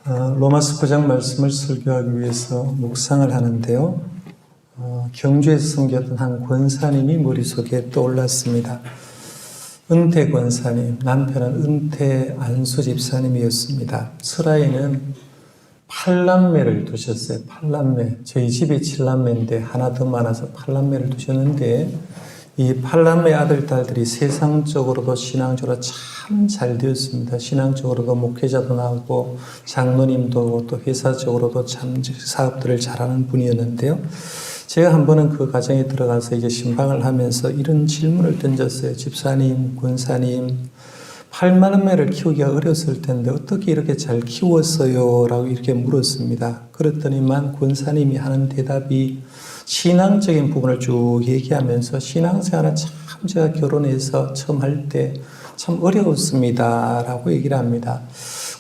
로마서 9장 말씀을 설교하기 위해서 묵상을 하는데요. 경주에서 섬겼던 한 권사님이 머릿속에 떠올랐습니다. 은퇴 권사님, 남편은 은퇴 안수 집사님이었습니다. 설아에는 8남매를 두셨어요. 8남매. 저희 집이 7남매인데 하나 더 많아서 8남매를 두셨는데 이 8남매 아들, 딸들이 세상적으로도 신앙적으로 참 잘 되었습니다. 신앙적으로도 목회자도 나오고 장로님도 또 회사적으로도 참 사업들을 잘하는 분이었는데요. 제가 한 번은 그 가정에 들어가서 이제 신방을 하면서 이런 질문을 던졌어요. 집사님, 권사님, 8남매를 키우기가 어렸을 텐데 어떻게 이렇게 잘 키웠어요? 라고 이렇게 물었습니다. 그랬더니만 권사님이 하는 대답이 신앙적인 부분을 쭉 얘기하면서 신앙생활은 참 제가 결혼해서 처음 할 때 참 어려웠습니다. 라고 얘기를 합니다.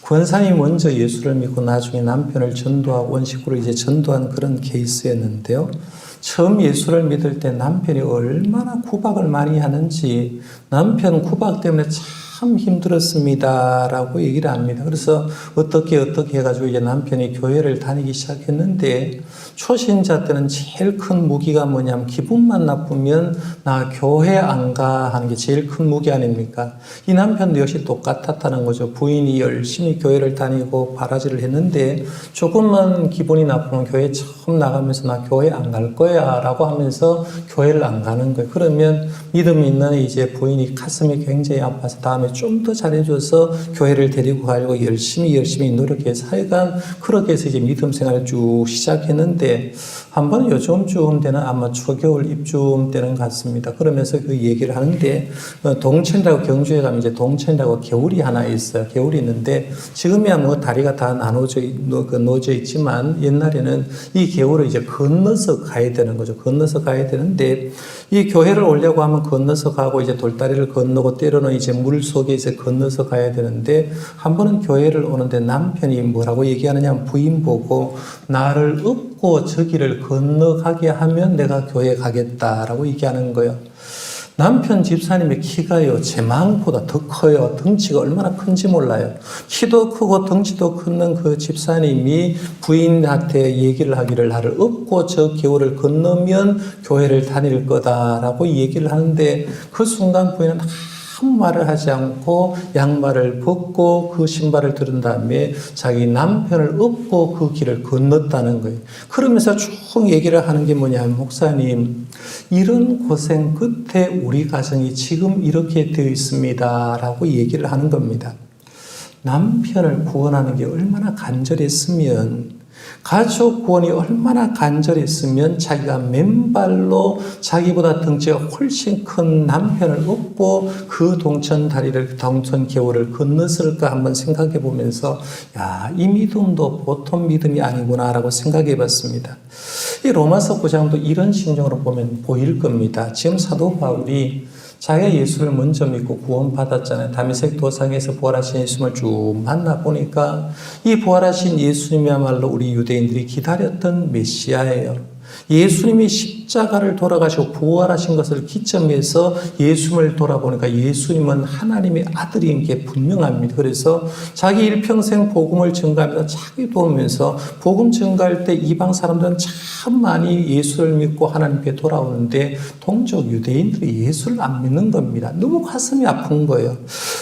권사님이 먼저 예수를 믿고 나중에 남편을 전도하고 원식구를 이제 전도한 그런 케이스였는데요. 처음 예수를 믿을 때 남편이 얼마나 구박을 많이 하는지 남편 구박 때문에 참 힘들었습니다. 라고 얘기를 합니다. 그래서 어떻게 해가지고 이제 남편이 교회를 다니기 시작했는데 초신자 때는 제일 큰 무기가 뭐냐면 기분만 나쁘면 나 교회 안 가 하는 게 제일 큰 무기 아닙니까? 이 남편도 역시 똑같았다는 거죠. 부인이 열심히 교회를 다니고 바라지를 했는데 조금만 기분이 나쁘면 교회 처음 나가면서 나 교회 안 갈 거야 라고 하면서 교회를 안 가는 거예요. 그러면 믿음 있는 이제 부인이 가슴이 굉장히 아파서 다음에 좀 더 잘해줘서 교회를 데리고 가려고 열심히 노력해서 하여간 그렇게 해서 이제 믿음 생활을 쭉 시작했는데 한 번은 요즘쯤 때는 아마 초겨울 입주음 때는 같습니다. 그러면서 그 얘기를 하는데 동천이라고 경주에 가면 이제 동천이라고 개울이 하나 있어요. 개울이 있는데 지금이야 뭐 다리가 다 놓여져 있지만 옛날에는 이 개울을 이제 건너서 가야 되는 거죠. 건너서 가야 되는데 이 교회를 오려고 하면 건너서 가고 이제 돌다리를 건너고 때로는 이제 물 속에 이제 건너서 가야 되는데 한 번은 교회를 오는데 남편이 뭐라고 얘기하느냐 하면 부인 보고 나를 업고 저 길을 건너가게 하면 내가 교회 가겠다라고 얘기하는 거예요. 남편 집사님의 키가요, 제 마음보다 더 커요. 덩치가 얼마나 큰지 몰라요. 키도 크고 덩치도 큰 그 집사님이 부인한테 얘기를 하기를 나를 업고 저 개울을 건너면 교회를 다닐 거다라고 얘기를 하는데 그 순간 부인은 아무 말을 하지 않고 양말을 벗고 그 신발을 들은 다음에 자기 남편을 업고 그 길을 건넜다는 거예요. 그러면서 쭉 얘기를 하는 게 뭐냐면 목사님 이런 고생 끝에 우리 가정이 지금 이렇게 되어 있습니다 라고 얘기를 하는 겁니다. 남편을 구원하는 게 얼마나 간절했으면 가족 구원이 얼마나 간절했으면 자기가 맨발로 자기보다 덩치가 훨씬 큰 남편을 업고 그 동천 개울을 건넜을까 한번 생각해 보면서 이 믿음도 보통 믿음이 아니구나라고 생각해 봤습니다. 이 로마서 9장도 이런 심정으로 보면 보일 겁니다. 지금 사도 바울이 자기가 예수를 먼저 믿고 구원받았잖아요. 다메섹 도상에서 부활하신 예수님을 쭉 만나보니까 이 부활하신 예수님이야말로 우리 유대인들이 기다렸던 메시아예요. 예수님이 십자가를 돌아가시고 부활하신 것을 기점해서 예수님을 돌아보니까 예수님은 하나님의 아들인 게 분명합니다. 그래서 자기 일평생 복음을 증가하면서 자기 도우면서 복음 증가할 때 이방 사람들은 참 많이 예수를 믿고 하나님께 돌아오는데 동족 유대인들이 예수를 안 믿는 겁니다. 너무 가슴이 아픈 거예요.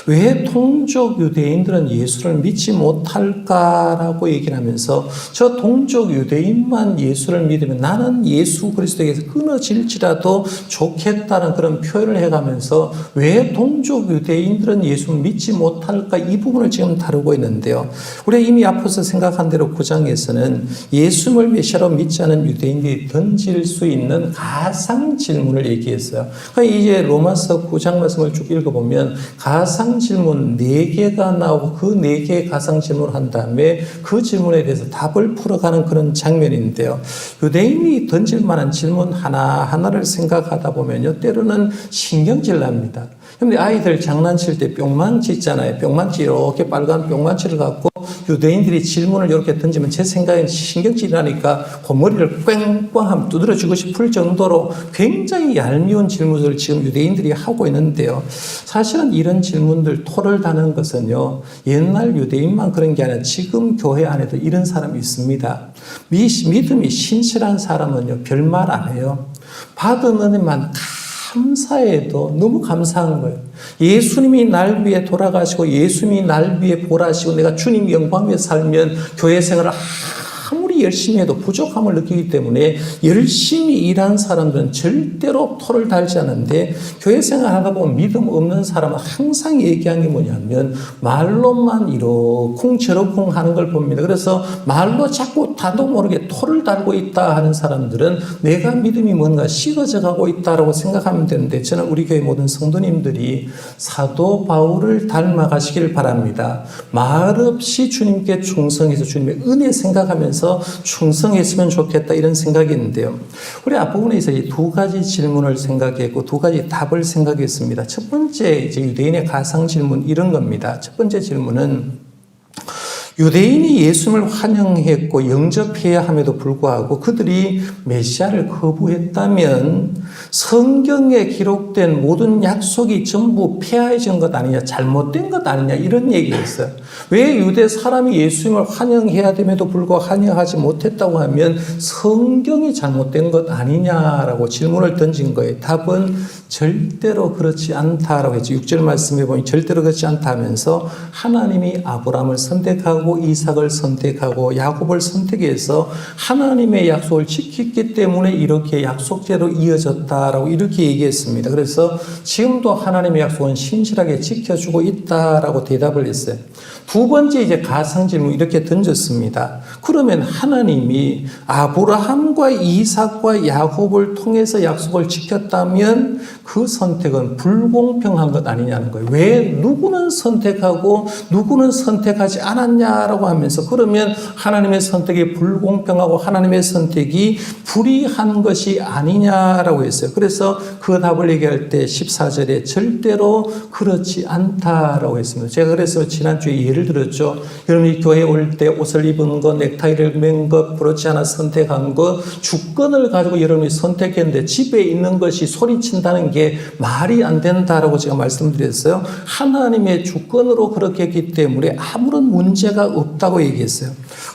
왜 동족 유대인들은 예수를 믿지 못할까라고 얘기를 하면서 저 동족 유대인만 예수를 믿으면 나는 예수 그리스도에게서 끊어질지라도 좋겠다는 그런 표현을 해가면서 왜 동족 유대인들은 예수를 믿지 못할까 이 부분을 지금 다루고 있는데요. 우리가 이미 앞서서 생각한 대로 9장에서는 예수를 메시아로 믿지 않은 유대인들이 던질 수 있는 가상 질문을 얘기했어요. 그러니까 이제 로마서 9장 말씀을 쭉 읽어보면 가상 질문 4개가 나오고 그 4개의 가상 질문을 한 다음에 그 질문에 대해서 답을 풀어가는 그런 장면인데요. 유대인이 던질 만한 질문 하나하나를 생각하다 보면요. 때로는 신경질 납니다. 근데 아이들 장난칠 때 뿅망치 있잖아요. 뿅망치 이렇게 빨간 뿅망치를 갖고 유대인들이 질문을 이렇게 던지면 제 생각엔 신경질이 나니까 그 머리를 꽝꽝하면 두드려주고 싶을 정도로 굉장히 얄미운 질문을 지금 유대인들이 하고 있는데요. 사실은 이런 질문들 토를 다는 것은요, 옛날 유대인만 그런 게 아니라 지금 교회 안에도 이런 사람이 있습니다. 믿음이 신실한 사람은요, 별말 안 해요. 받은 은혜만 감사해도 너무 감사한 거예요. 예수님이 날 위해 돌아가시고 예수님이 날 위해 보라시고 내가 주님 영광 위에 살면 교회 생활을 아무리 열심히 해도 부족함을 느끼기 때문에 열심히 일한 사람들은 절대로 토를 달지 않는데, 교회 생활하다 보면 믿음 없는 사람은 항상 얘기하는 게 뭐냐면 말로만 이러쿵저러쿵 하는 걸 봅니다. 그래서 말로 자꾸 나도 모르게 토를 달고 있다 하는 사람들은 내가 믿음이 뭔가 식어져 가고 있다라고 생각하면 되는데, 저는 우리 교회 모든 성도님들이 사도 바울을 닮아가시기를 바랍니다. 말없이 주님께 충성해서 주님의 은혜 생각하면서 충성했으면 좋겠다, 이런 생각이 있는데요. 우리 앞부분에서 이 두 가지 질문을 생각했고 두 가지 답을 생각했습니다. 첫 번째, 이제 유대인의 가상 질문 이런 겁니다. 첫 번째 질문은, 유대인이 예수님을 환영했고 영접해야 함에도 불구하고 그들이 메시아를 거부했다면 성경에 기록된 모든 약속이 전부 폐하해진 것 아니냐, 잘못된 것 아니냐, 이런 얘기였어요. 왜 유대 사람이 예수님을 환영해야 됨에도 불구하고 환영하지 못했다고 하면 성경이 잘못된 것 아니냐라고 질문을 던진 거예요. 답은 절대로 그렇지 않다라고 했죠. 6절 말씀해 보니 절대로 그렇지 않다 하면서 하나님이 아브라함을 선택하고 이삭을 선택하고 야곱을 선택해서 하나님의 약속을 지켰기 때문에 이렇게 약속대로 이어졌다라고 이렇게 얘기했습니다. 그래서 지금도 하나님의 약속은 신실하게 지켜주고 있다라고 대답을 했어요. 두 번째, 이제 가상 질문 이렇게 던졌습니다. 그러면 하나님이 아브라함과 이삭과 야곱을 통해서 약속을 지켰다면 그 선택은 불공평한 것 아니냐는 거예요. 왜 누구는 선택하고 누구는 선택하지 않았냐라고 하면서, 그러면 하나님의 선택이 불공평하고 하나님의 선택이 불의한 것이 아니냐라고 했어요. 그래서 그 답을 얘기할 때 14절에 절대로 그렇지 않다라고 했습니다. 제가 그래서 지난주에 예를 들었죠. 여러분이 교회에 올 때 옷을 입은 것, 넥타이를 맨 것, 그렇지 않아 선택한 것, 주권을 가지고 여러분이 선택했는데 집에 있는 것이 소리친다는 게 말이 안 된다라고 제가 말씀드렸어요. 하나님의 주권으로 그렇게 했기 때문에 아무런 문제가 없다고 얘기했어요.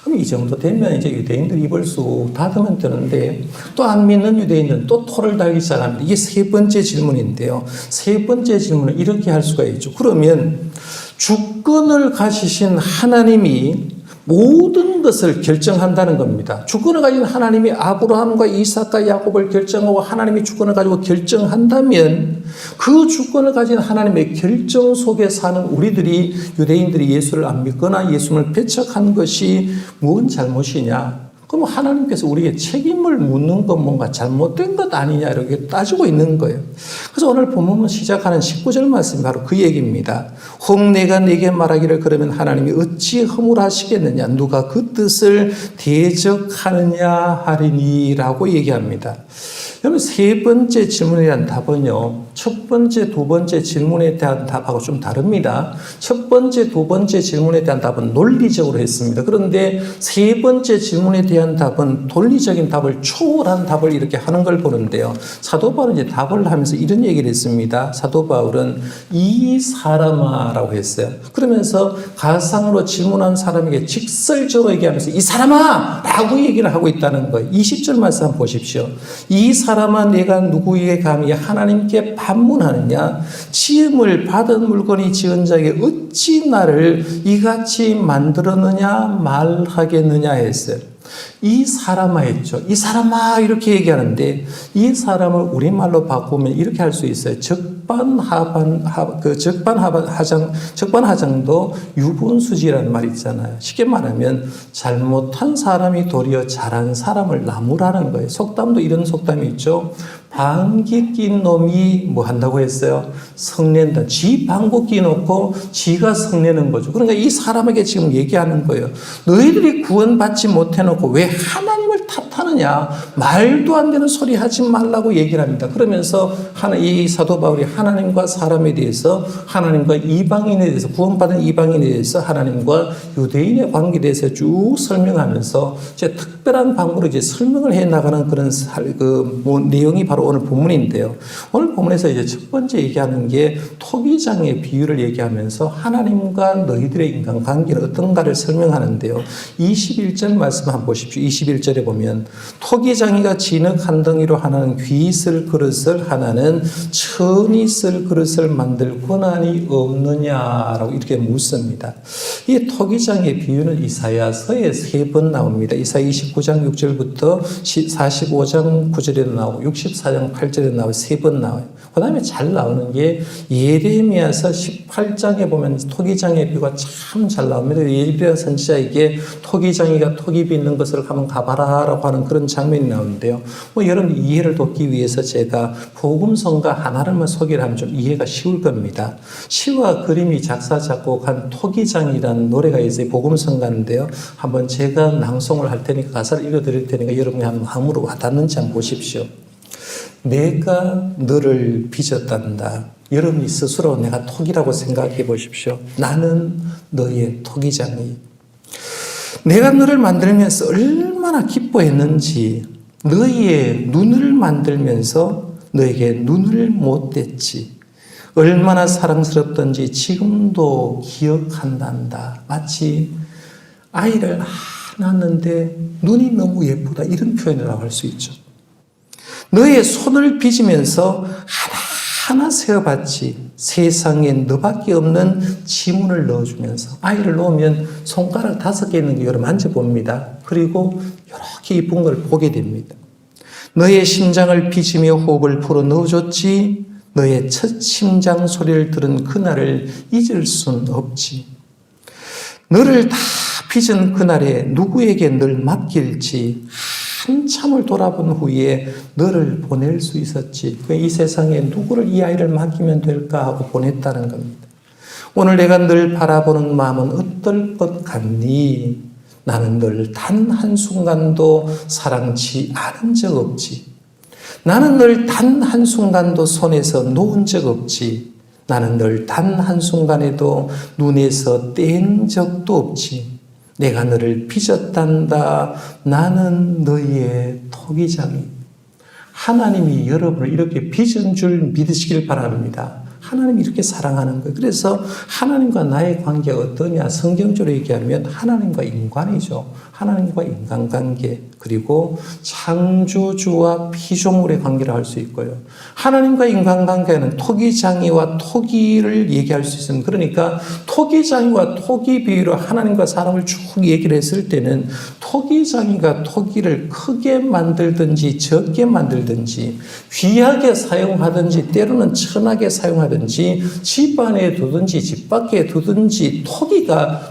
그럼 이 정도 되면 이제 유대인들 입을 쑥 닫으면 되는데, 또 안 믿는 유대인들은 또 토를 달기 시작합니다. 이게 세 번째 질문인데요. 세 번째 질문은 이렇게 할 수가 있죠. 그러면 주권을 가지신 하나님이 모든 것을 결정한다는 겁니다. 주권을 가진 하나님이 아브라함과 이삭과 야곱을 결정하고 하나님이 주권을 가지고 결정한다면 그 주권을 가진 하나님의 결정 속에 사는 우리들이, 유대인들이 예수를 안 믿거나 예수를 배척한 것이 뭔 잘못이냐? 그럼 하나님께서 우리에게 책임을 묻는 건 뭔가 잘못된 것 아니냐, 이렇게 따지고 있는 거예요. 그래서 오늘 본문 시작하는 19절 말씀이 바로 그 얘기입니다. 혹 내가 네게 말하기를 그러면 하나님이 어찌 허물하시겠느냐, 누가 그 뜻을 대적하느냐 하리니 라고 얘기합니다. 여러분, 세 번째 질문에 대한 답은요, 첫 번째, 두 번째 질문에 대한 답하고 좀 다릅니다. 첫 번째, 두 번째 질문에 대한 답은 논리적으로 했습니다. 그런데 세 번째 질문에 대한 답은 논리적인 답을 초월한 답을 이렇게 하는 걸 보는데요. 사도 바울은 이제 답을 하면서 이런 얘기를 했습니다. 사도 바울은 이 사람아라고 했어요. 그러면서 가상으로 질문한 사람에게 직설적으로 얘기하면서 이 사람아! 라고 얘기를 하고 있다는 거예요. 20절 말씀 한번 보십시오. 이 사람아, 내가 누구에게 감히 하나님께 반문하느냐? 지음을 받은 물건이 지은 자에게 어찌 나를 이같이 만들었느냐 말하겠느냐 했어요. 이 사람아 했죠. 이 사람아 이렇게 얘기하는데, 이 사람을 우리말로 바꾸면 이렇게 할 수 있어요. 적반하장도 유분수지라는 말이 있잖아요. 쉽게 말하면 잘못한 사람이 도리어 잘한 사람을 나무라는 거예요. 속담도 이런 속담이 있죠. 방귀 낀 놈이 뭐 한다고 했어요? 성낸다. 지 방귀 끼놓고 지가 성내는 거죠. 그러니까 이 사람에게 지금 얘기하는 거예요. 너희들이 구원받지 못해놓고 왜 하나님을 탓하느냐? 말도 안 되는 소리 하지 말라고 얘기를 합니다. 그러면서 이 사도 바울이 하나님과 사람에 대해서, 하나님과 이방인에 대해서, 구원받은 이방인에 대해서, 하나님과 유대인의 관계에 대해서 쭉 설명하면서 이제 특별한 방법으로 이제 설명을 해 나가는 그런 내용이 바로 오늘 본문인데요. 오늘 본문에서 이제 첫 번째 얘기하는 게 토기장의 비유를 얘기하면서 하나님과 너희들의 인간관계는 어떤가를 설명하는데요. 21절 말씀 한번 보십시오. 21절에 보면 토기장이가 진흙 한 덩이로 하나는 귀 쓸 그릇을, 하나는 천이 쓸 그릇을 만들 권한이 없느냐라고 이렇게 묻습니다. 이 토기장의 비유는 이사야서에 3번 나옵니다. 이사야 29장 6절부터 45장 9절에도 나오고 64장 8절에 나오고 3번 나와요. 그 다음에 잘 나오는 게 예레미야서 18장에 보면 토기장의 비유가 참 잘 나옵니다. 예레미야 선지자에게 토기장이가 토기 빚는 것을 한번 가봐라라고 하는 그런 장면이 나오는데요. 여러분 이해를 돕기 위해서 제가 복음성가 하나를만 소개를 하면 좀 이해가 쉬울 겁니다. 시와 그림이 작사 작곡한 토기장이라는 노래가 있어요. 복음성가인데요. 한번 제가 낭송을 할 테니까 가사를 읽어드릴 테니까 여러분이 한번 마음으로 와닿는지 한번 보십시오. 내가 너를 빚었단다. 여러분이 스스로 내가 토기라고 생각해 보십시오. 나는 너의 토기장이. 내가 너를 만들면서 얼마나 기뻐했는지, 너의 눈을 만들면서 너에게 눈을 못 댔지. 얼마나 사랑스럽던지 지금도 기억한단다. 마치 아이를 낳았는데 눈이 너무 예쁘다, 이런 표현을 할 수 있죠. 너의 손을 빚으면서 하나하나 세어봤지. 세상에 너밖에 없는 지문을 넣어주면서, 아이를 놓으면 손가락 5개 있는 게 여러분 만져봅니다. 그리고 이렇게 이쁜 걸 보게 됩니다. 너의 심장을 빚으며 호흡을 불어 넣어줬지. 너의 첫 심장 소리를 들은 그날을 잊을 순 없지. 너를 다 빚은 그날에 누구에게 널 맡길지 한참을 돌아본 후에 너를 보낼 수 있었지. 이 세상에 누구를 이 아이를 맡기면 될까 하고 보냈다는 겁니다. 오늘 내가 널 바라보는 마음은 어떨 것 같니? 나는 널 단 한순간도 사랑치 않은 적 없지. 나는 널 단 한순간도 손에서 놓은 적 없지. 나는 널 단 한순간에도 눈에서 뗀 적도 없지. 내가 너를 빚었단다. 나는 너의 토기장이. 하나님이 여러분을 이렇게 빚은 줄 믿으시길 바랍니다. 하나님이 이렇게 사랑하는 거예요. 그래서 하나님과 나의 관계가 어떠냐? 성경적으로 얘기하면 하나님과 인간이죠. 하나님과 인간관계, 그리고 창조주와 피조물의 관계를 할 수 있고요. 하나님과 인간관계는 토기장이와 토기를 얘기할 수 있습니다. 그러니까 토기장이와 토기 비유로 하나님과 사람을 쭉 얘기를 했을 때는 토기장이가 토기를 크게 만들든지 적게 만들든지 귀하게 사용하든지 때로는 천하게 사용하든지 집 안에 두든지 집 밖에 두든지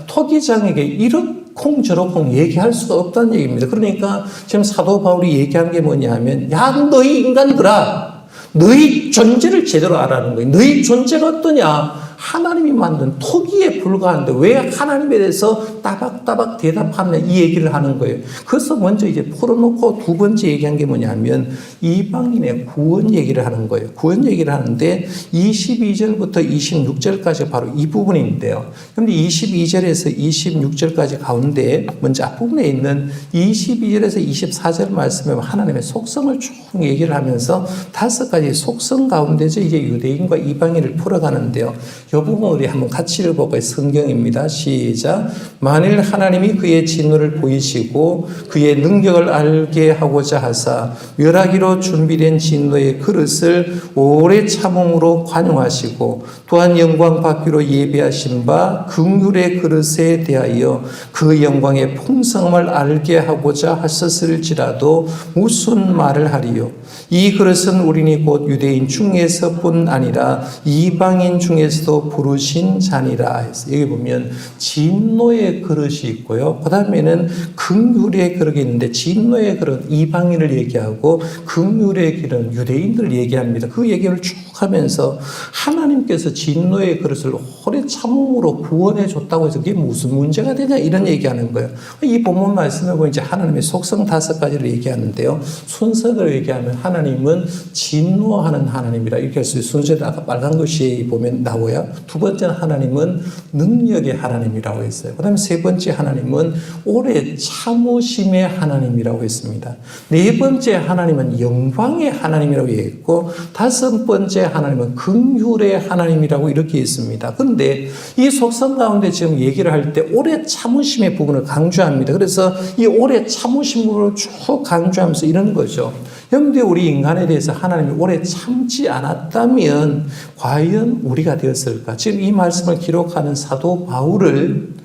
토기장에게 이렇게 콩저렇콩 얘기할 수가 없다는 얘기입니다. 그러니까 지금 사도 바울이 얘기하는 게 뭐냐 하면, 야, 너희 인간들아, 너희 존재를 제대로 알아라는 거예요. 너희 존재가 어떠냐? 하나님이 만든 토기에 불과한데 왜 하나님에 대해서 따박따박 대답하느냐, 이 얘기를 하는 거예요. 그래서 먼저 이제 풀어놓고 두 번째 얘기한 게 뭐냐면 이방인의 구원 얘기를 하는 거예요. 구원 얘기를 하는데 22절부터 26절까지 바로 이 부분인데요. 그런데 22절에서 26절까지 가운데 먼저 앞부분에 있는 22절에서 24절 말씀에 하나님의 속성을 쭉 얘기를 하면서 5가지 속성 가운데서 이제 유대인과 이방인을 풀어가는데요. 이 부분 우리 한번 같이 읽어볼까요? 성경입니다. 시작. 만일 하나님이 그의 진노를 보이시고 그의 능력을 알게 하고자 하사 멸하기로 준비된 진노의 그릇을 오래 참음으로 관용하시고 또한 영광 받기로 예비하신 바 긍휼의 그릇에 대하여 그 영광의 풍성함을 알게 하고자 하셨을지라도 무슨 말을 하리요? 이 그릇은 우리니 곧 유대인 중에서뿐 아니라 이방인 중에서도 위해서 부르신 자니라 해서 여기 보면 진노의 그릇이 있고요. 그 다음에는 긍휼의 그릇이 있는데 진노의 그릇 이방인을 얘기하고 긍휼의 그릇 유대인들을 얘기합니다. 그 얘기를 쭉 하면서 하나님께서 진노의 그릇을 오래 참음으로 구원해 줬다고 해서 그게 무슨 문제가 되냐 이런 얘기하는 거예요. 이 본문 말씀에 보면 이제 하나님의 속성 5가지를 얘기하는데요. 순서대로 얘기하면 하나님은 진노하는 하나님이라 이렇게 할 수 있어요. 순서대로 아까 빨간 글씨 보면 나와요. 두 번째는 하나님은 능력의 하나님이라고 했어요. 그 다음에 세 번째 하나님은 오래 참으심의 하나님이라고 했습니다. 네 번째 하나님은 영광의 하나님이라고 얘기했고 다섯 번째 하나님은 긍휼의 하나님이라고 이렇게 했습니다. 그런데 이 속성 가운데 지금 얘기를 할 때 오래 참으심의 부분을 강조합니다. 그래서 이 오래 참으심을 쭉 강조하면서 이런 거죠. 그런데 우리 인간에 대해서 하나님이 오래 참지 않았다면 과연 우리가 되었을까? 지금 이 말씀을 기록하는 사도 바울을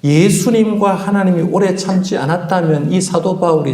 예수님과 하나님이 오래 참지 않았다면 이 사도 바울이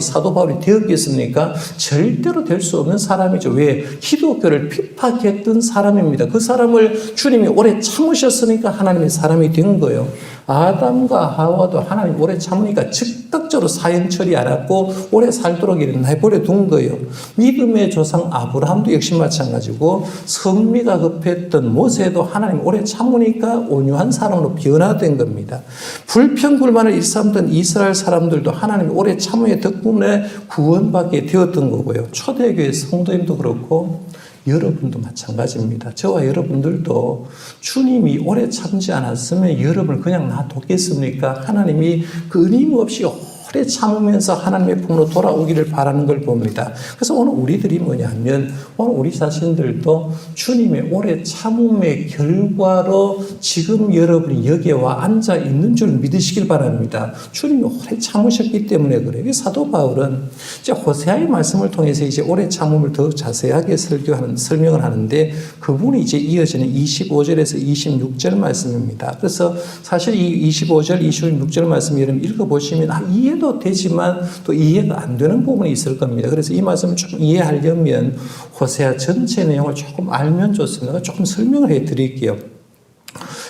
되었겠습니까? 절대로 될 수 없는 사람이죠. 왜? 기독교를 핍박했던 사람입니다. 그 사람을 주님이 오래 참으셨으니까 하나님의 사람이 된 거예요. 아담과 하와도 하나님 오래 참으니까 즉각적으로 사형 처리 안 하고 오래 살도록 내버려 둔 거예요. 믿음의 조상 아브라함도 역시 마찬가지고 성미가 급했던 모세도 하나님 오래 참으니까 온유한 사람으로 변화된 겁니다. 불평불만을 일삼던 이스라엘 사람들도 하나님 오래 참음의 덕분에 구원받게 되었던 거고요. 초대교회 성도님도 그렇고 여러분도 마찬가지입니다. 저와 여러분들도 주님이 오래 참지 않았으면 여러분을 그냥 놔뒀겠습니까? 하나님이 끊임없이 오래 참으면서 하나님의 품으로 돌아오기를 바라는 걸 봅니다. 그래서 오늘 우리들이 뭐냐면 오늘 우리 자신들도 주님의 오래 참음의 결과로 지금 여러분이 여기에 와 앉아 있는 줄 믿으시길 바랍니다. 주님이 오래 참으셨기 때문에 그래요. 사도 바울은 이제 호세아의 말씀을 통해서 이제 오래 참음을 더 자세하게 설명을 하는데 그분이 이제 이어지는 25절에서 26절 말씀입니다. 그래서 사실 이 25절, 26절 말씀 여러분 읽어보시면 이해도 되지만 또 이해가 안 되는 부분이 있을 겁니다. 그래서 이 말씀을 조금 이해하려면 호세아 전체 내용을 조금 알면 좋습니다. 조금 설명을 해드릴게요.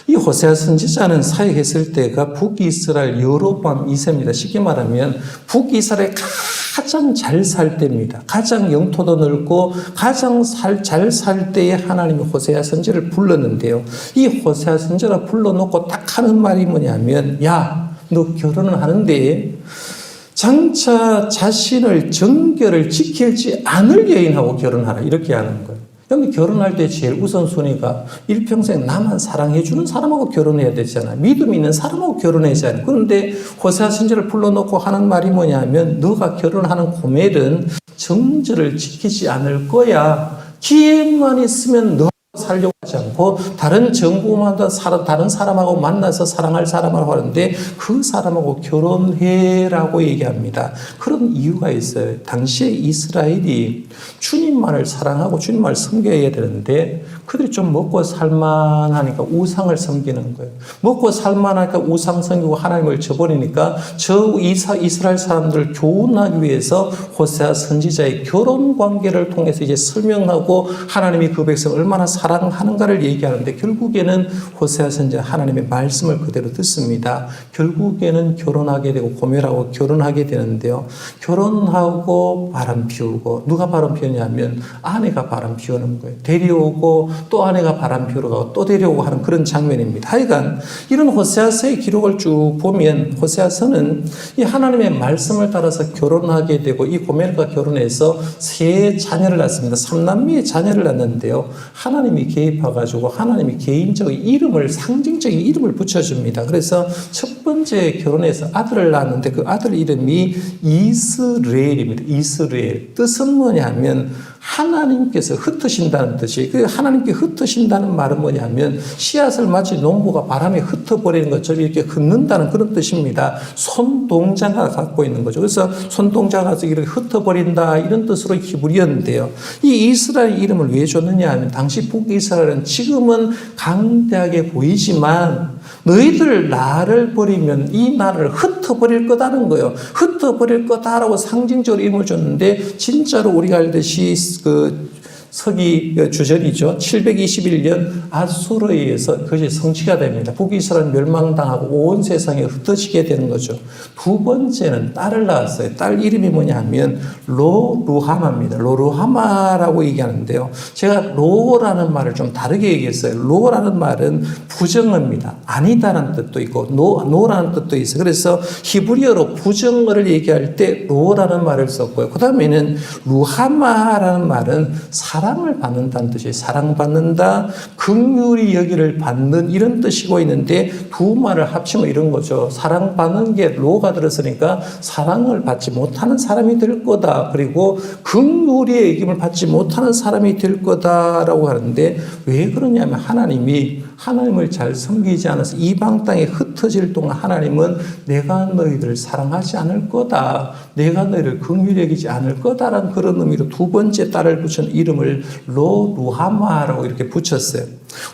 이 호세아 선지자는 사역했을 때가 북이스라엘 여로보암 2세입니다. 쉽게 말하면 북이스라엘 가장 잘 살 때입니다. 가장 영토도 넓고 가장 잘 살 때에 하나님이 호세아 선지자를 불렀는데요. 이 호세아 선지자를 불러놓고 딱 하는 말이 뭐냐면 야, 너 결혼을 하는데 장차 자신을 정결을 지키지 않을 여인하고 결혼하라 이렇게 하는 거예요. 그러면 결혼할 때 제일 우선순위가 일평생 나만 사랑해주는 사람하고 결혼해야 되잖아요. 믿음 있는 사람하고 결혼해야 되잖아요. 그런데 호세아 선지자를 불러놓고 하는 말이 뭐냐면 너가 결혼하는 고멜은 정절을 지키지 않을 거야. 기회만 있으면 너 살려고 하지 않고 다른 정보만도 다른 사람하고 만나서 사랑할 사람을 하는데 그 사람하고 결혼해라고 얘기합니다. 그런 이유가 있어요. 당시에 이스라엘이 주님만을 사랑하고 주님만을 섬겨야 되는데 그들이 좀 먹고 살만하니까 우상을 섬기는 거예요. 먹고 살만하니까 우상 섬기고 하나님을 저버리니까 저 이스라엘 사람들을 교훈하기 위해서 호세아 선지자의 결혼 관계를 통해서 이제 설명하고 하나님이 그 백성을 얼마나 사랑하는가를 얘기하는데 결국에는 호세아 선지자 하나님의 말씀을 그대로 듣습니다. 결국에는 결혼하게 되고 고멜하고 결혼하게 되는데요. 결혼하고 바람 피우고 누가 바람 피우냐면 아내가 바람 피우는 거예요. 데려오고 또 아내가 바람 피우러 가고 또 데려오고 하는 그런 장면입니다. 하여간 이런 호세아서의 기록을 쭉 보면 호세아서는 이 하나님의 말씀을 따라서 결혼하게 되고 이 고멜과 결혼해서 세 자녀를 낳습니다. 3남매의 자녀를 낳는데요. 하나님이 개입해가지고 하나님이 개인적인 이름을 상징적인 이름을 붙여줍니다. 그래서 첫 번째 결혼해서 아들을 낳았는데 그 아들 이름이 이스라엘입니다. 이스라엘. 뜻은 뭐냐면 하나님께서 흩으신다는 뜻이 그 하나님께 흩으신다는 말은 뭐냐면 씨앗을 마치 농부가 바람에 흩어버리는 것처럼 이렇게 흩는다는 그런 뜻입니다. 손동자가 갖고 있는 거죠. 그래서 손동자가 이렇게 흩어버린다 이런 뜻으로 히브리어인데요. 이 이스라엘 이름을 왜 줬느냐 하면 당시 북이스라엘은 지금은 강대하게 보이지만 너희들 나를 버리면 이 나라를 흩어버릴 거다는 거예요. 흩어버릴 거다라고 상징적으로 이름을 줬는데 진짜로 우리가 알듯이 서기 주전이죠. 721년 아수르에 의해서 그것이 성취가 됩니다. 북이스라엘 멸망당하고 온 세상에 흩어지게 되는 거죠. 두 번째는 딸을 낳았어요. 딸 이름이 뭐냐 하면 로루하마입니다. 로루하마라고 얘기하는데요. 제가 로라는 말을 좀 다르게 얘기했어요. 로라는 말은 부정어입니다. 아니다라는 뜻도 있고 노라는 뜻도 있어요. 그래서 히브리어로 부정어를 얘기할 때 로라는 말을 썼고요. 그 다음에는 루하마라는 말은 사랑을 받는다는 뜻이에요. 사랑받는다, 긍휼히 여기를 받는 이런 뜻이고 있는데 두 말을 합치면 이런 거죠. 사랑받는 게 로가 들었으니까 사랑을 받지 못하는 사람이 될 거다. 그리고 긍휼히 여김을 받지 못하는 사람이 될 거다라고 하는데 왜 그러냐면 하나님을 잘 섬기지 않아서 이방 땅에 흩어질 동안 하나님은 내가 너희들을 사랑하지 않을 거다. 내가 너희를 긍휼히 여기지 않을 거다라는 그런 의미로 두 번째 딸을 붙인 이름을 로루하마라고 이렇게 붙였어요.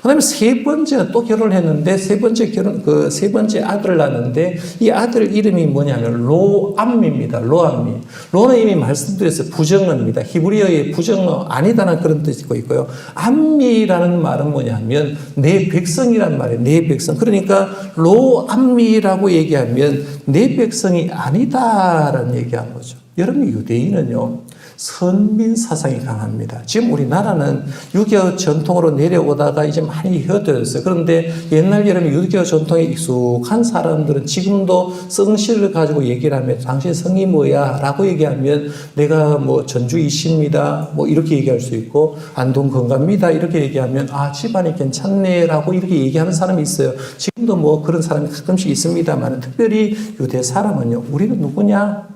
그 다음에 세 번째는 또 결혼을 했는데 세 번째 아들을 낳았는데 이 아들 이름이 뭐냐면 로암미입니다. 로암미. 로는 이미 말씀드렸어요. 부정어입니다. 히브리어의 부정어 아니다라는 그런 뜻이 있고요. 암미라는 말은 뭐냐면 내 백성이란 말이에요. 내 백성. 그러니까 로암미라고 얘기하면 내 백성이 아니다라는 얘기한 거죠. 여러분 유대인은요. 선민 사상이 강합니다. 지금 우리나라는 유교 전통으로 내려오다가 이제 많이 휘어들었어요. 그런데 옛날 여러분 유교 전통에 익숙한 사람들은 지금도 성씨를 가지고 얘기를 하면 당신 성이 뭐야? 라고 얘기하면 내가 뭐 전주 이씨입니다. 뭐 이렇게 얘기할 수 있고 안동 건갑니다. 이렇게 얘기하면 아 집안이 괜찮네 라고 이렇게 얘기하는 사람이 있어요. 지금도 뭐 그런 사람이 가끔씩 있습니다만 특별히 유대 사람은요. 우리는 누구냐?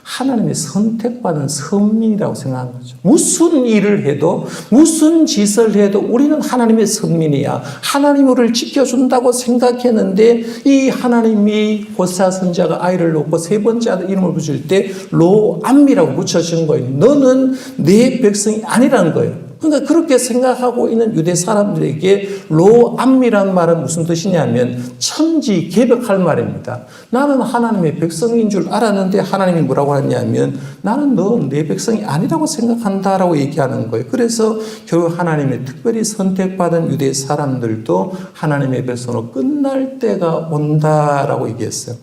하나님의 선택받은 선민이라고 생각한 거죠. 무슨 일을 해도 무슨 짓을 해도 우리는 하나님의 선민이야. 하나님 우리를 지켜준다고 생각했는데 이 하나님이 호세아 선지자가 아이를 놓고 세 번째 아들 이름을 붙일 때 로암미라고 붙여준 거예요. 너는 내 백성이 아니라는 거예요. 그러니까 그렇게 생각하고 있는 유대 사람들에게 로암미라는 말은 무슨 뜻이냐면 천지개벽할 말입니다. 나는 하나님의 백성인 줄 알았는데 하나님이 뭐라고 하냐면 나는 너 내 백성이 아니라고 생각한다라고 얘기하는 거예요. 그래서 결국 하나님의 특별히 선택받은 유대 사람들도 하나님의 백성으로 끝날 때가 온다라고 얘기했어요.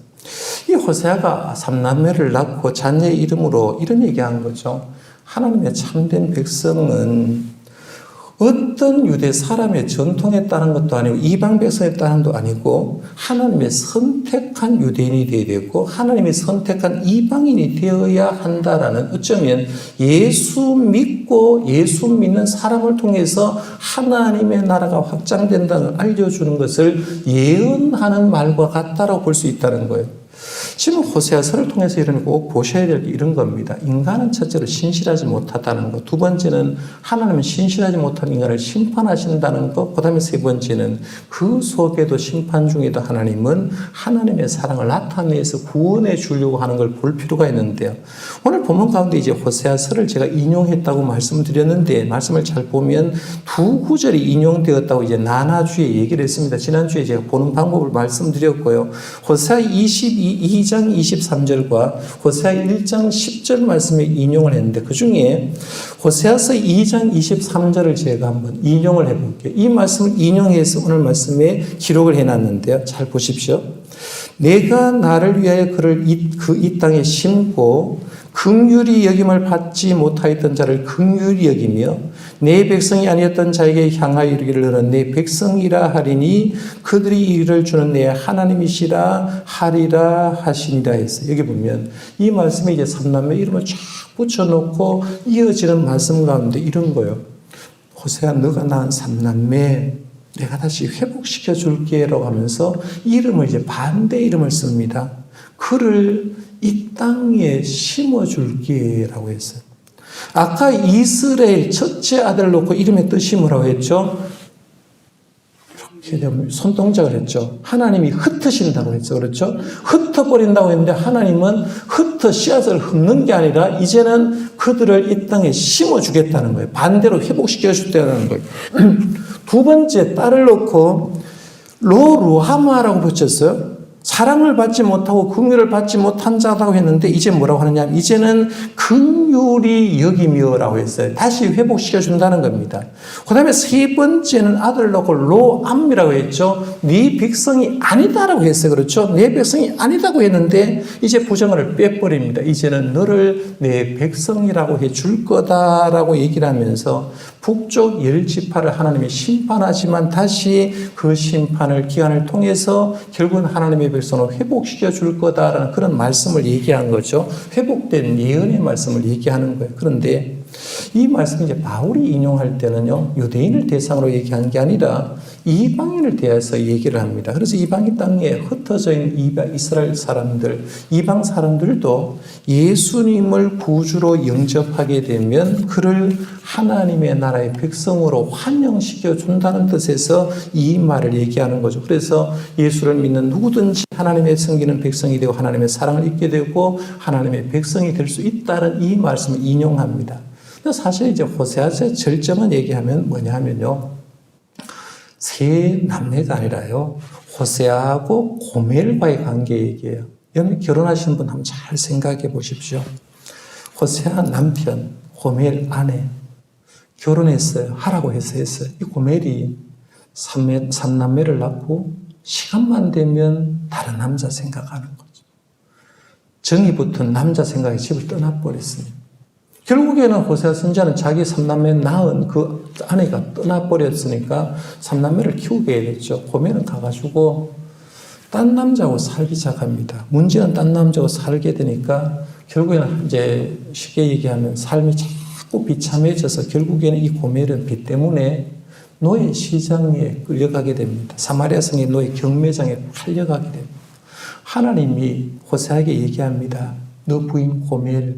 이 호세아가 삼남매를 낳고 자녀의 이름으로 이런 얘기한 거죠. 하나님의 참된 백성은 어떤 유대 사람의 전통에 따른 것도 아니고 이방 백성에 따른 것도 아니고 하나님의 선택한 유대인이 되어야 되고 하나님의 선택한 이방인이 되어야 한다라는 어쩌면 예수 믿고 예수 믿는 사람을 통해서 하나님의 나라가 확장된다는 걸 알려주는 것을 예언하는 말과 같다라고 볼 수 있다는 거예요. 지금 호세아서를 통해서 이런 꼭 보셔야 될 게 이런 겁니다. 인간은 첫째로 신실하지 못하다는 것. 두 번째는 하나님은 신실하지 못한 인간을 심판하신다는 것. 그 다음에 세 번째는 그 속에도 심판 중에도 하나님은 하나님의 사랑을 나타내서 구원해 주려고 하는 걸 볼 필요가 있는데요. 오늘 본문 가운데 이제 호세아서를 제가 인용했다고 말씀드렸는데 말씀을 잘 보면 두 구절이 인용되었다고 이제 나눠주에 얘기를 했습니다. 지난주에 제가 보는 방법을 말씀드렸고요. 호세아 2장 23절과 호세아 1장 10절 말씀에 인용을 했는데 그 중에 호세아서 2장 23절을 제가 한번 인용을 해볼게요. 이 말씀을 인용해서 오늘 말씀에 기록을 해놨는데요. 잘 보십시오. 내가 나를 위하여 그를 이 땅에 심고 긍휼히 여김을 받지 못하였던 자를 긍휼히 여기며 내 백성이 아니었던 자에게 향하여 이르기를 너는 내 백성이라 하리니 그들이 이를 주는 내 하나님이시라 하리라 하시니라 했어요. 여기 보면 이 말씀에 이제 삼남매 이름을 쫙 붙여놓고 이어지는 말씀 가운데 이런 거예요. 호세아 너가 낳은 삼남매 내가 다시 회복시켜 줄게라고 하면서 이름을 이제 반대 이름을 씁니다. 그를 이 땅에 심어줄게라고 했어요. 아까 이스라엘 첫째 아들 놓고 이름의 뜻이 뭐라고 했죠? 이렇게 손동작을 했죠. 하나님이 흩으신다고 했죠. 그렇죠? 흩어버린다고 했는데 하나님은 씨앗을 흩는 게 아니라 이제는 그들을 이 땅에 심어주겠다는 거예요. 반대로 회복시켜주겠다는 거예요. 두 번째 딸을 놓고 로루하마라고 붙였어요. 사랑을 받지 못하고 긍휼을 받지 못한 자라고 했는데 이제 뭐라고 하느냐? 이제는 긍휼히 여기며라고 했어요. 다시 회복시켜 준다는 겁니다. 그 다음에 세 번째는 아들을 놓고 로암이라고 했죠. 네 백성이 아니다라고 했어요. 그렇죠? 내 백성이 아니다고 했는데 이제 부정을 빼버립니다. 이제는 너를 내 백성이라고 해줄 거다라고 얘기를 하면서 북쪽 10지파를 하나님이 심판하지만 다시 그 심판을 기한을 통해서 결국은 하나님의 백성을 회복시켜 줄 거다라는 그런 말씀을 얘기한 거죠. 회복된 예언의 말씀을 얘기하는 거예요. 그런데 이 말씀을 이제 바울이 인용할 때는요, 유대인을 대상으로 얘기한 게 아니라 이방인을 대해서 얘기를 합니다. 그래서 이방인 땅에 흩어져 있는 이스라엘 사람들, 이방 사람들도 예수님을 구주로 영접하게 되면 그를 하나님의 나라의 백성으로 환영시켜 준다는 뜻에서 이 말을 얘기하는 거죠. 그래서 예수를 믿는 누구든지 하나님의 섬기는 백성이 되고 하나님의 사랑을 입게 되고 하나님의 백성이 될 수 있다는 이 말씀을 인용합니다. 사실 이제 호세아서의 절정만 얘기하면 뭐냐 하면요, 세 남매가 아니라요, 호세아하고 고멜과의 관계 얘기예요. 여러분 결혼하신 분 한번 잘 생각해 보십시오. 호세아 남편, 고멜 아내 결혼했어요. 하라고 해서 했어요. 이 고멜이 삼남매를 낳고 시간만 되면 다른 남자 생각하는 거죠. 정이 붙은 남자 생각에 집을 떠나버렸습니다. 결국에는 호세아 선지자는 자기 삼남매 낳은 그 아내가 떠나버렸으니까 삼남매를 키우게 됐죠. 고멜은 가가지고 딴 남자하고 살기 시작합니다. 문제는 딴 남자하고 살게 되니까 결국에는 이제 쉽게 얘기하면 삶이 자꾸 비참해져서 결국에는 이 고멜은 빚 때문에 노예 시장에 끌려가게 됩니다. 사마리아 성의 노예 경매장에 팔려가게 됩니다. 하나님이 호세아에게 얘기합니다. 너 부인 고멜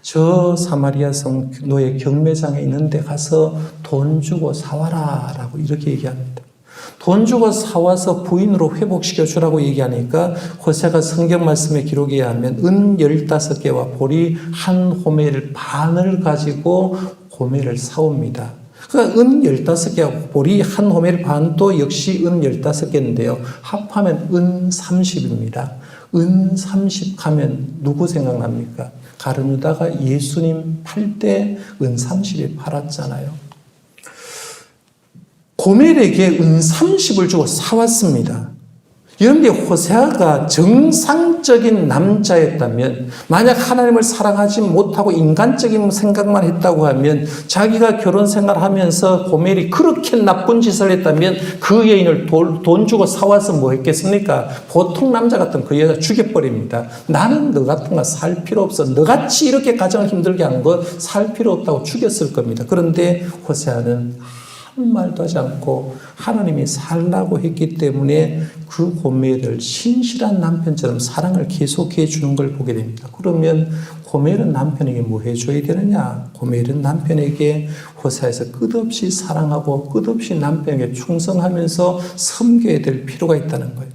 저 사마리아 성 노예 경매장에 있는데 가서 돈 주고 사와라 라고 이렇게 얘기합니다. 돈 주고 사와서 부인으로 회복시켜 주라고 얘기하니까 호세아가 성경 말씀의 기록에 의하면 은 15개와 보리 한 호멜 반을 가지고 고멜을 사옵니다. 그러니까 은 15개와 보리 한 호멜 반도 역시 은 15개인데요. 합하면 은 30입니다. 은 30 하면 누구 생각납니까? 가룟유다가 예수님 팔 때 은 30에 팔았잖아요. 고멜에게 은 30을 주고 사왔습니다. 그런데 호세아가 정상적인 남자였다면, 만약 하나님을 사랑하지 못하고 인간적인 생각만 했다고 하면, 자기가 결혼 생활하면서 고멜이 그렇게 나쁜 짓을 했다면 그 여인을 돈 주고 사와서 뭐 했겠습니까? 보통 남자 같으면 그 여자 죽여버립니다. 나는 너 같은 거 살 필요 없어. 너같이 이렇게 가정을 힘들게 한 거 살 필요 없다고 죽였을 겁니다. 그런데 호세아는 아무 말도 하지 않고 하나님이 살라고 했기 때문에 그 고멜을 신실한 남편처럼 사랑을 계속해 주는 걸 보게 됩니다. 그러면 고멜은 남편에게 뭐 해줘야 되느냐? 고멜은 남편에게 호세아에서 끝없이 사랑하고 끝없이 남편에게 충성하면서 섬겨야 될 필요가 있다는 거예요.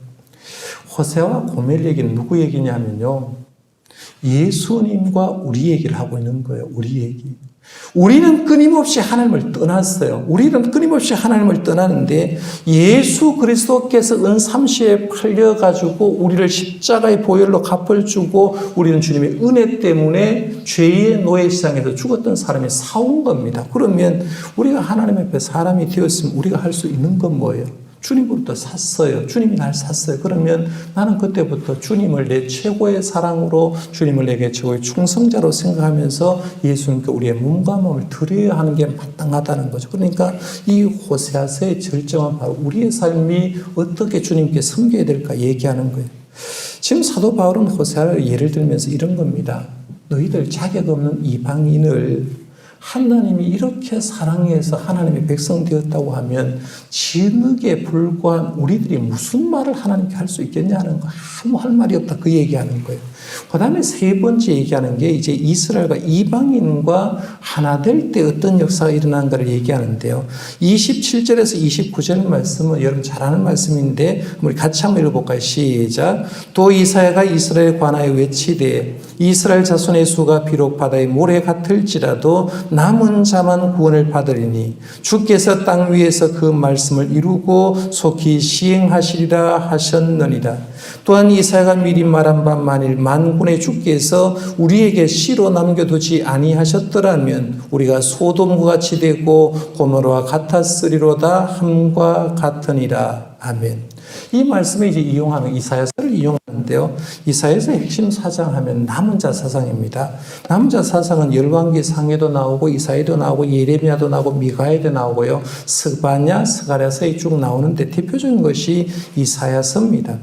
호세아와 고멜 얘기는 누구 얘기냐면요, 예수님과 우리 얘기를 하고 있는 거예요. 우리 얘기. 우리는 끊임없이 하나님을 떠났어요. 우리는 끊임없이 하나님을 떠나는데 예수 그리스도께서 은 30에 팔려가지고 우리를 십자가의 보혈로 갚을 주고 우리는 주님의 은혜 때문에 죄의 노예 시장에서 죽었던 사람이 사온 겁니다. 그러면 우리가 하나님 앞에 사람이 되었으면 우리가 할 수 있는 건 뭐예요? 주님으로부터 샀어요. 주님이 날 샀어요. 그러면 나는 그때부터 주님을 내 최고의 사랑으로, 주님을 내게 최고의 충성자로 생각하면서 예수님께 우리의 몸과 마음을 드려야 하는 게 마땅하다는 거죠. 그러니까 이 호세아서의 절정은 바로 우리의 삶이 어떻게 주님께 섬겨야 될까 얘기하는 거예요. 지금 사도 바울은 호세아를 예를 들면서 이런 겁니다. 너희들 자격 없는 이방인을 하나님이 이렇게 사랑해서 하나님의 백성 되었다고 하면 진흙에 불과한 우리들이 무슨 말을 하나님께 할 수 있겠냐는 거, 아무 할 말이 없다 그 얘기하는 거예요. 그 다음에 세 번째 얘기하는 게 이제 이스라엘과 이방인과 하나 될 때 어떤 역사가 일어난 것을 얘기하는데요. 27절에서 29절 말씀은 여러분 잘 아는 말씀인데 우리 같이 한번 읽어볼까요? 시작. 또 이사야가 이스라엘 관하여 외치되 이스라엘 자손의 수가 비록 바다의 모래 같을지라도 남은 자만 구원을 받으리니 주께서 땅 위에서 그 말씀을 이루고 속히 시행하시리라 하셨느니라. 또한 이사야가 미리 말한 바 만일 만군의 주께서 우리에게 씨로 남겨두지 아니하셨더라면 우리가 소돔과 같이 되고 고모라와 같았으리로다 함과 같으니라. 아멘. 이 말씀을 이제 이용하는 이사야서를 이용하는데요. 이사야서의 핵심 사상하면 남은 자 사상입니다. 남은 자 사상은 열왕기 상에도 나오고 이사야도 나오고 예레미야도 나오고 미가야도 나오고요. 스바냐, 스가랴서에 쭉 나오는데 대표적인 것이 이사야서입니다.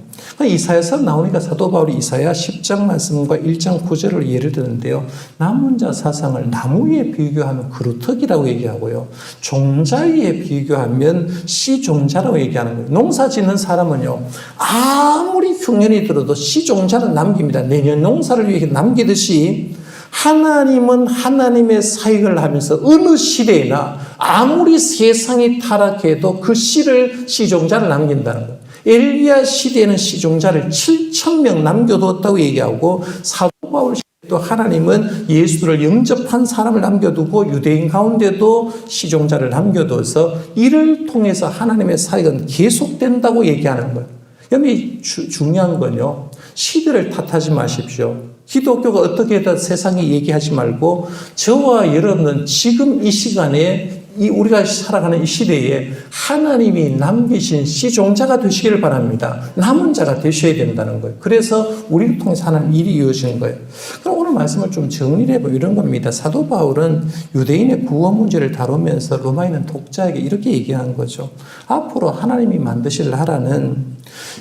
이사야서 나오니까 사도 바울이 이사야 10장 말씀과 1장 9절을 예를 드는데요. 남은 자 사상을 나무에 비교하면 그루터기라고 얘기하고요. 종자에 비교하면 씨종자라고 얘기하는 거예요. 농사 짓는 사람은요. 아무리 흉년이 들어도 씨종자는 남깁니다. 내년 농사를 위해 남기듯이 하나님은 하나님의 사역을 하면서 어느 시대나 아무리 세상이 타락해도 그 씨종자를 남긴다는 거예요. 엘리야 시대에는 씨종자를 7,000명 남겨두었다고 얘기하고 사도 바울 시대도 하나님은 예수를 영접한 사람을 남겨두고 유대인 가운데도 씨종자를 남겨둬서 이를 통해서 하나님의 사역은 계속된다고 얘기하는 거예요. 여기 중요한 건요. 시대를 탓하지 마십시오. 기독교가 어떻게 해도 세상에 얘기하지 말고 저와 여러분은 지금 이 시간에 우리가 살아가는 이 시대에 하나님이 남기신 씨종자가 되시기를 바랍니다. 남은 자가 되셔야 된다는 거예요. 그래서 우리를 통해서 하나님 일이 이루어지는 거예요. 그럼 오늘 말씀을 좀 정리를 해보면 이런 겁니다. 사도 바울은 유대인의 구원 문제를 다루면서 로마인은 독자에게 이렇게 얘기하는 거죠. 앞으로 하나님이 만드실 나라는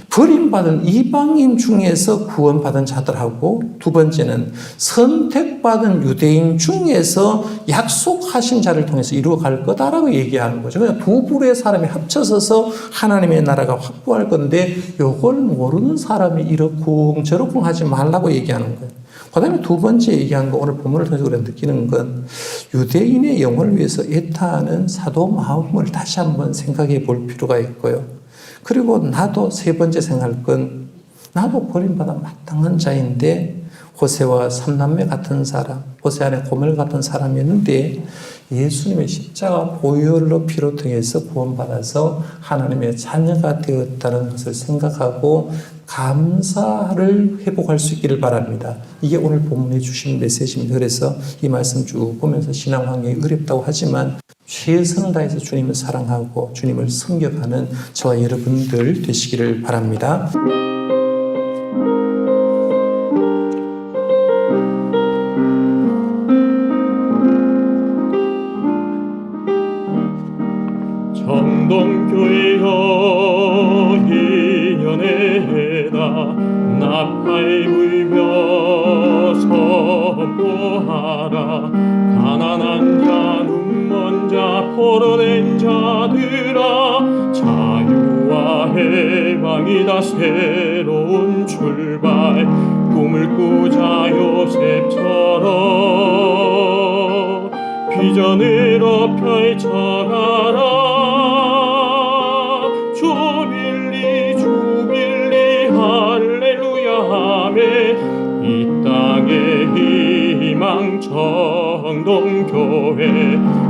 버림받은 이방인 중에서 구원받은 자들하고 두 번째는 선택받은 유대인 중에서 약속하신 자를 통해서 이루어갈 거다라고 얘기하는 거죠. 그냥 두 부류의 사람이 합쳐서서 하나님의 나라가 확보할 건데 이걸 모르는 사람이 이러쿵 저러쿵 하지 말라고 얘기하는 거예요. 그 다음에 두 번째 얘기한 거 오늘 본문을 통해서 우리가 느끼는 건 유대인의 영혼을 위해서 애타하는 사도 마음을 다시 한번 생각해 볼 필요가 있고요. 그리고 나도 세 번째 생각할 건 나도 버림받아 마땅한 자인데 호세와 삼남매 같은 사람, 호세 안에 고멜 같은 사람이었는데 예수님의 십자가 보혈로 피로 통해서 구원받아서 하나님의 자녀가 되었다는 것을 생각하고 감사를 회복할 수 있기를 바랍니다. 이게 오늘 본문에 주신 메시지입니다. 그래서 이 말씀 쭉 보면서 신앙 환경이 어렵다고 하지만 최선을 다해서 주님을 사랑하고 주님을 섬겨가는 저와 여러분들 되시기를 바랍니다. 정동교회여 이년에다 나팔 불며 선포하라. 가난한 자 눈먼 자 포로된 자들아 자유와 해방이다. 새로운 출발 꿈을 꾸자 요셉처럼 비전으로 펼쳐가라. 주빌리 주빌리 할렐루야 하매 이 땅의 희망 정동교회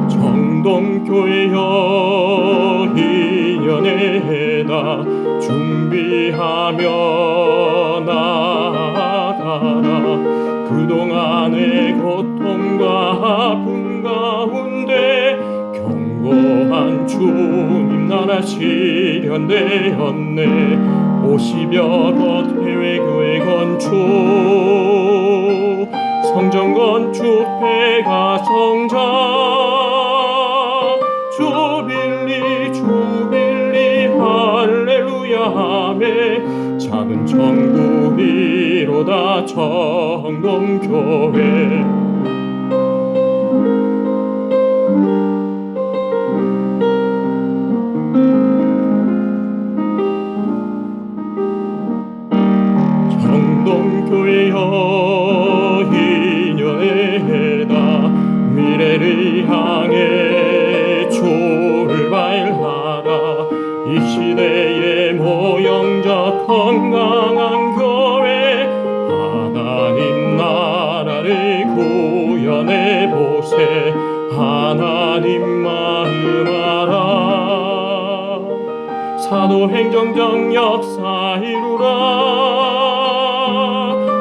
정동교회여 이년에다 준비하며 나아가라. 그동안의 고통과 아픔 가운데 견고한 주님 나라 실현되었네. 50여 곳 해외교회 건축 성전 건축 폐가 성장 주빌리 주빌리 할렐루야 하매 작은 천국이로다 정동교회 정동교회 여인연애다 미래를 향해 출발하라 이 시대의 모형적 건강한 교회 하나님 나라를 구현해 보세 하나님 마음 알아 사도행정적 역사 이루라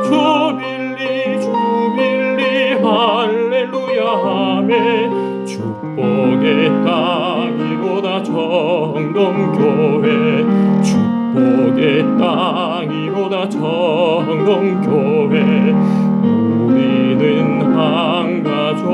주빌리 주빌리 할렐루야 하매 축복의 땅이로다 정동교회 축복의 땅이로다 정동교회 우리는 한 가족